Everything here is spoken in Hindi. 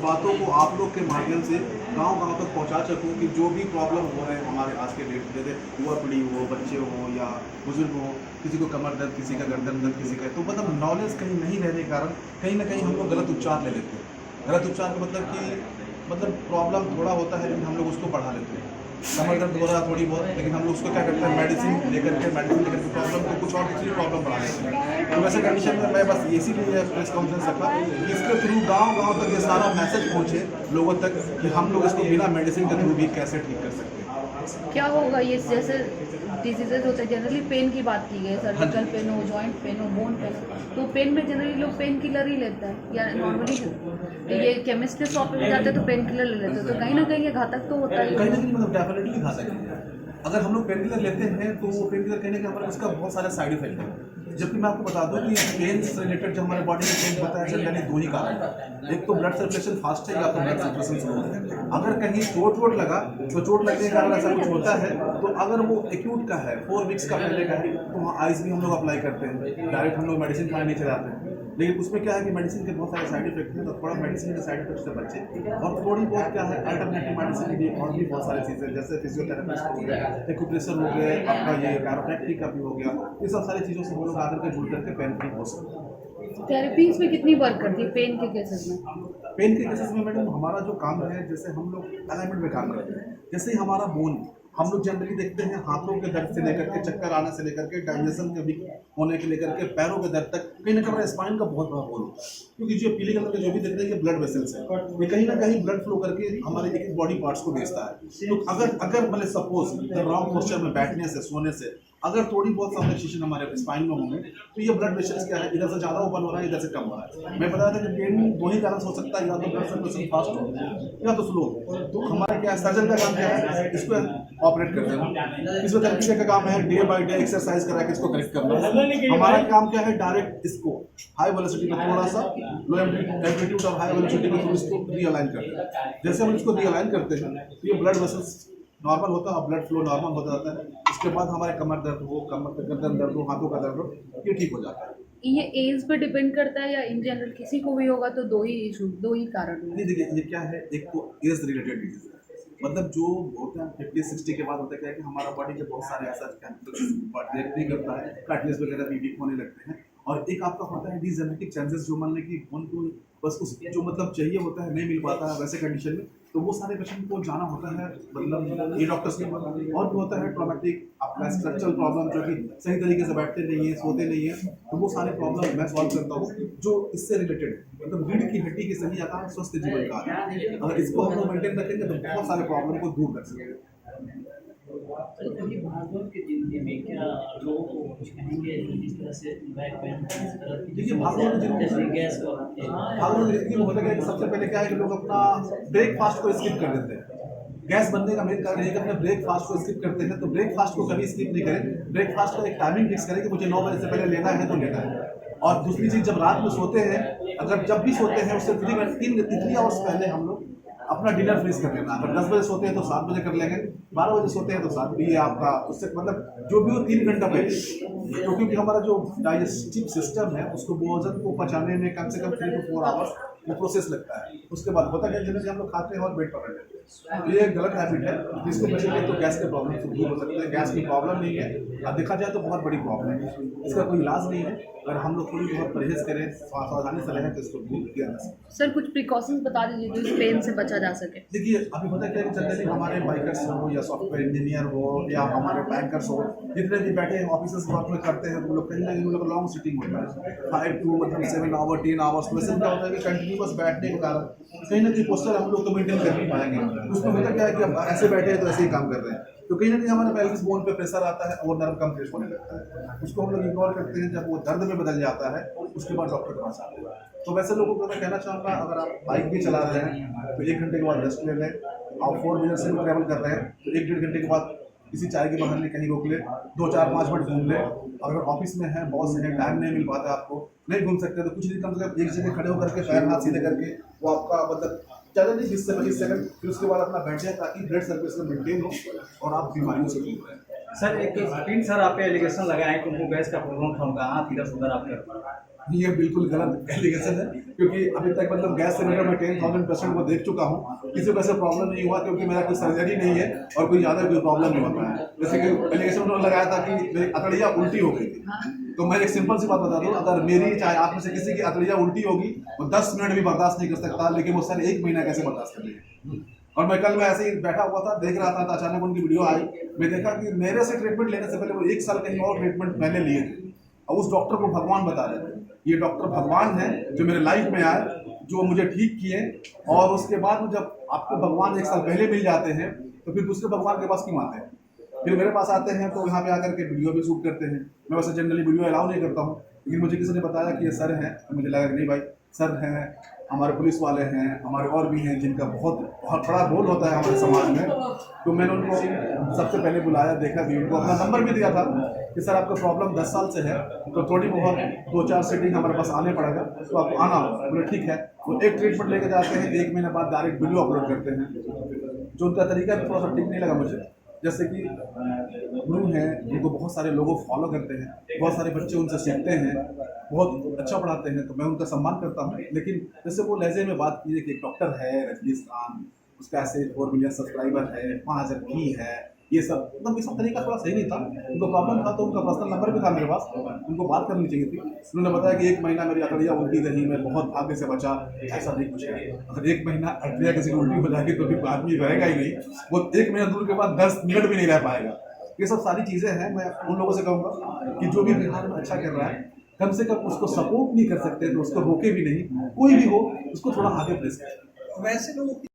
बातों को आप लोग के माध्यम से गांव-गांव तक पहुंचा सकूं कि जो भी प्रॉब्लम हो रहे हैं हमारे आज के डेट में, जैसे युवा पीढ़ी हो, बच्चे हो या बुजुर्ग हो, किसी को कमर दर्द, किसी का गर्दन दर्द, किसी का, तो मतलब नॉलेज कहीं नहीं रहने के कारण कहीं ना कहीं हम लोग गलत उपचार ले लेते हैं। गलत उपचार का मतलब कि प्रॉब्लम थोड़ा होता है लेकिन हम लोग उसको बढ़ा लेते हैं। कमर दर्द हो रहा है थोड़ी बहुत, लेकिन हम लोग उसको क्या करते हैं, मेडिसिन लेकर के प्रॉब्लम को कुछ और दूसरी प्रॉब्लम बढ़ा लेते हैं। तो वैसे कंडीशन में मैं बस इसीलिए प्रेस कॉन्फ्रेंस रखा कि इसके थ्रू गांव-गांव तक ये सारा मैसेज पहुंचे लोगों तक कि हम लोग इसको बिना मेडिसिन के थ्रू भी कैसे ठीक कर सकते हैं। क्या होगा ये जैसे डिजीजेज होते हैं, जनरली पेन की बात की गई, सर्जिकल पेन हो, जॉइंट पेन हो, बोन पेन हो, तो पेन में जनरली लोग पेन किलर ही लेते हैं या नॉर्मली ये केमिस्ट के शॉप पे जाते हैं तो पेन किलर ले लेते हैं, तो कहीं ना कहीं ये घातक तो होता है। कहीं ना कहीं मतलब डेफिनेटली घातक है। अगर हम लोग पेन किलर लेते हैं तो वो पेन किलर कहने के हमारे उसका बहुत सारे साइड इफेक्ट है। जबकि मैं आपको बता दूं कि पेन से रिलेटेड जो हमारे बॉडी में पेन होता है जनरली दो ही कारण है, एक तो ब्लड सर्कुलेशन फास्ट है या तो ब्लड सर्कुलेशन स्लो है। अगर कहीं चोट लगा तो चोट लगने के कारण ऐसा कुछ होता है, तो अगर वो एक्यूट का है, 4 वीक्स का पहले का है, तो वहाँ आइस भी हम लोग अप्लाई करते हैं, डायरेक्ट हम लोग मेडिसिन खाने नहीं चलाते हैं। लेकिन उसमें क्या है कि मेडिसिन के बहुत सारे साइड इफेक्ट हैं, तो थोड़ा मेडिसिन के साइड इफेक्ट से बचे और थोड़ी बहुत क्या है अल्टरनेटिव मेडिसिन भी और भी बहुत सारी चीज़ें जैसे फिजियोथेरेपिस्ट हो गए, एक्यूप्रेशर हो गए, आपका ये कैरोप्रैक्टिक का भी हो गया, ये सब सारी चीज़ों से हम लोग आकर के जुड़ करके पेन फ्री हो सकते हैं। थेरेपी इसमें कितनी वर्क करती है पेन के केसेस में? पेन के केसेस में मैडम हमारा जो काम है, जैसे हम लोग अलाइनमेंट में काम करते हैं। जैसे ही हमारा बोन, हम लोग जनरली देखते हैं हाथों के दर्द से लेकर के चक्कर आने से लेकर के डाइजेशन के वीक होने के लेकर के पैरों के दर्द तक कहीं ना कहीं हमारे स्पाइन का बहुत बड़ा रोल होता है। क्योंकि जो पीले कलर के जो भी देखते हैं ये ब्लड वेसल्स है, ये कहीं ना कहीं ब्लड फ्लो करके हमारे एक बॉडी पार्ट्स को भेजता है। तो अगर मतलब सपोज रॉन्ग पोस्चर में बैठने से, सोने से अगर थोड़ी बहुत सब्लक्सेशन हमारे स्पाइन में होंगे तो ये ब्लड वेसल्स क्या है, इधर से ज़्यादा ओपन हो रहा है, इधर से कम हो रहा है। मैं बता रहा था कि पेन दो ही कारण हो सकता है, या तो ब्लड सर्कुलेशन फास्ट हो या तो स्लो। तो हमारा क्या सर्जन का काम क्या है, इसको ऑपरेट कर देना। फिजियोथेरेपी का काम है डे बाय डे एक्सरसाइज करा के इसको करेक्ट करना। हमारा काम क्या है, डायरेक्ट इसको हाई वेलोसिटी में थोड़ा सा लो एम्पलीट्यूड और हाई वेलोसिटी में थोड़ा इसको रीअलाइन कर देना। जैसे हम इसको रीअलाइन करते हैं तो ये ब्लड वेसल्स नॉर्मल होता है और ब्लड फ्लो नॉर्मल होता जाता है। उसके बाद हमारे कमर दर्द हो, कमर गर्दन दर्द हो, हाथों का दर्द हो, ये ठीक हो जाता है। ये एज पे डिपेंड करता है या इन जनरल किसी को भी होगा तो दो ही कारण हैं? नहीं देखिए, ये क्या है, एक तो एज रिलेटेड डिजीज है, मतलब जो होता है 50-60 के बाद होता है क्या है कि हमारा बॉडी के बहुत सारे ऐसा रिएक्ट नहीं करता है, कार्टिलेज वगैरह भी वीक होने लगते हैं। और एक आपका होता है डीजेनेटिक चांसेस, जो मान लें कि उनको बस उस जो मतलब चाहिए होता है नहीं मिल पाता है वैसे कंडीशन में, तो वो सारे पेशेंट को जाना होता है मतलब ये डॉक्टर्स के पास। और भी होता है ट्रॉमेटिक आपका स्ट्रक्चरल प्रॉब्लम, जो कि सही तरीके से बैठते नहीं है, सोते नहीं है, तो वो सारे प्रॉब्लम मैं सॉल्व करता हूँ जो इससे रिलेटेड है। मतलब रीढ़ की हड्डी की सही आकार स्वस्थ जीवन का आधार है। अगर इसको हम लोग मेंटेन रखेंगे तो बहुत सारे प्रॉब्लम को दूर कर सकते हैं। भागवत की जिंदगी में क्या लोगों को कुछ कहेंगे जिस तरह से बैक पेन देखिए भागवत की जैसे गैस को जिंदगी में होता है कि सबसे पहले क्या है कि लोग अपना ब्रेकफास्ट को स्किप कर देते हैं। गैस बनने का मेन कारण है कि अपने ब्रेकफास्ट को स्किप करते हैं, तो ब्रेकफास्ट को कभी स्किप नहीं करें। ब्रेकफास्ट का एक टाइमिंग फिक्स करें कि मुझे 9 बजे से पहले लेना है तो लेना है। और दूसरी चीज़, जब रात में सोते हैं, अगर जब भी सोते हैं उससे 3 आवर्स पहले हम लोग अपना डिनर फिनिश कर लेना। अगर 10 बजे सोते हैं तो 7 बजे कर लेंगे, 12 बजे सोते हैं तो 7 भी आपका उससे मतलब जो भी हो 3 घंटा पहले। तो क्योंकि हमारा जो डाइजेस्टिव सिस्टम है उसको भोजन को पचाने में कम से कम 3 to 4 आवर्स वो प्रोसेस लगता है। उसके बाद होता क्या है, हम लोग खाते हैं और बेड पकड़ लेते हैं। ये एक गलत हैबिट है, जिसको बचेंगे तो गैस के प्रॉब्लम से दूर हो सकते हैं। गैस की प्रॉब्लम नहीं है, अब देखा जाए तो बहुत बड़ी प्रॉब्लम है, इसका कोई इलाज नहीं है। अगर हम लोग थोड़ी बहुत परहेज करें, सावधानी से रहें तो इसको दूर किया जा सकता है। सर कुछ प्रिकॉशंस बता दीजिए जो इस पेन से बचा जा सके। देखिए अभी होता क्या है कि जनरली हमारे बाइकर्स हो या सॉफ्टवेयर इंजीनियर हो या हमारे बैंकर्स हो, जितने भी बैठे हैं ऑफिस वर्क में करते हैं, तो लोग कहीं ना कहीं लोग लॉन्ग सिटिंग होता है 5 to मतलब 7 आवर 10 आवर्स। तो वैसे क्या होता है कि कंटिन्यूअस बैठने के कारण कहीं ना कहीं पोस्चर हम लोग तो मेंटेन कर नहीं पाएंगे। उसमें होता क्या है कि अब ऐसे बैठे हैं तो ऐसे ही काम कर रहे हैं, तो कहीं ना कहीं हमारे पेल्विस बोन पे प्रेशर आता है और नर्व कंप्रेस होने लगता है। उसको हम लोग इग्नोर करते हैं, जब वो दर्द में बदल जाता है उसके बाद डॉक्टर के पास आते हैं। तो वैसे लोगों को मैं कहना चाहूँगा, अगर आप बाइक भी चला रहे हैं तो 1 घंटे के बाद रेस्ट ले लें। आप 4 व्हीलर से भी ट्रैवल कर रहे हैं तो 1-1.5 घंटे के बाद किसी चाय के बहाने कहीं रोक ले, 2-4-5 मिनट घूम ले। अगर ऑफिस में है, बॉस है, टाइम नहीं मिल पाता आपको, नहीं घूम सकते तो कुछ नहीं, कम से कम एक जगह खड़े होकर के पैर हाथ सीधे करके वो आपका मतलब ज़्यादा नहीं 20 से 25 सेकंड, फिर उसके बाद अपना बैठ जाए ताकि ब्लड सर्कुलेशन मेंटेन हो और आप बीमारियों से दूर रहें। सर एक 3 सर आप पे एलिगेशन लगाए कि उनको गैस का प्रॉब्लम था, उनका हाथ इधर से उधर आप कर ये बिल्कुल गलत एलिगेशन है, क्योंकि अभी तक मतलब गैस सिलेंडर में 10,000 पेशेंट को देख चुका हूँ, किसी को ऐसे प्रॉब्लम नहीं हुआ, क्योंकि मेरा कोई सर्जरी नहीं है और कोई ज़्यादा कोई प्रॉब्लम नहीं होता है। जैसे कि एलिगेशन उन्होंने लगाया था कि मेरी अतड़ियाँ उल्टी हो गई थी, तो मैं एक सिंपल सी बात बता दूँ, अगर मेरी चाहे आप में से किसी की अतड़ियाँ उल्टी होगी, वो 10 मिनट भी बर्दाश्त नहीं कर सकता, लेकिन वो सर 1 महीना कैसे बर्दाश्त कर लेंगे। और मैं कल ऐसे ही बैठा हुआ था, देख रहा था, तो अचानक उनकी वीडियो आई, मैं देखा कि मेरे से ट्रीटमेंट लेने से पहले वो 1 साल कहीं और ट्रीटमेंट पहले लिए थे, और उस डॉक्टर को भगवान बता रहे थे। ये डॉक्टर भगवान है जो मेरे लाइफ में आए, जो मुझे ठीक किए, और उसके बाद जब आपको भगवान 1 साल पहले मिल जाते हैं तो फिर दूसरे भगवान के पास क्यों आते हैं? फिर मेरे पास आते हैं तो यहाँ पे आकर के वीडियो भी शूट करते हैं। मैं वैसे जनरली वीडियो अलाउ नहीं करता हूँ, लेकिन मुझे किसी ने बताया कि ये सर हैं, तो मुझे लगा कि नहीं भाई, सर हैं, हमारे पुलिस वाले हैं, हमारे और भी हैं जिनका बहुत बड़ा रोल होता है हमारे समाज में। तो मैंने उनको सबसे पहले बुलाया, देखा भी, उनको अपना नंबर भी दिया था कि सर आपका प्रॉब्लम 10 साल से है, तो थोड़ी बहुत 2-4 सीटिंग हमारे पास आने पड़ेगा, तो आपको आना होगा। बोले ठीक है। वो एक ट्रीटमेंट लेके जाते हैं, 1 महीने बाद डायरेक्ट वीडियो अपलोड करते हैं, जो उनका तरीका थोड़ा सा ठीक नहीं लगा मुझे। जैसे कि गुरु हैं, उनको बहुत सारे लोगों फॉलो करते हैं, बहुत सारे बच्चे उनसे सीखते हैं, बहुत अच्छा पढ़ाते हैं, तो मैं उनका सम्मान करता हूँ। लेकिन जैसे वो लहजे में बात की है कि एक डॉक्टर है रजनीश खान, उसका ऐसे 4 मिलियन सब्सक्राइबर है, 5,000 की है, ये सब मतलब ये सब तरीका थोड़ा सही नहीं था। उनको प्रॉब्लम था तो उनका पर्सनल नंबर भी था मेरे पास, उनको बात करनी चाहिए थी। उन्होंने बताया कि 1 महीना मेरी अतड़ियाँ उल्टी रही, मैं बहुत भाग्य से बचा। ऐसा नहीं कुछ है, अगर 1 महीना अतड़ियाँ किसी की उल्टी हो जाएगी तो फिर आदमी रहेगा ही नहीं, वो 1 महीना दूर के बाद 10 मिनट भी नहीं रह पाएगा। ये सब सारी चीज़ें हैं। मैं उन लोगों से कहूँगा कि जो भी बिहार में अच्छा कर रहा है, कम से कम उसको सपोर्ट नहीं कर सकते तो उसको रोके भी नहीं, कोई भी हो उसको थोड़ा आगे प्रेस करें। वैसे लोग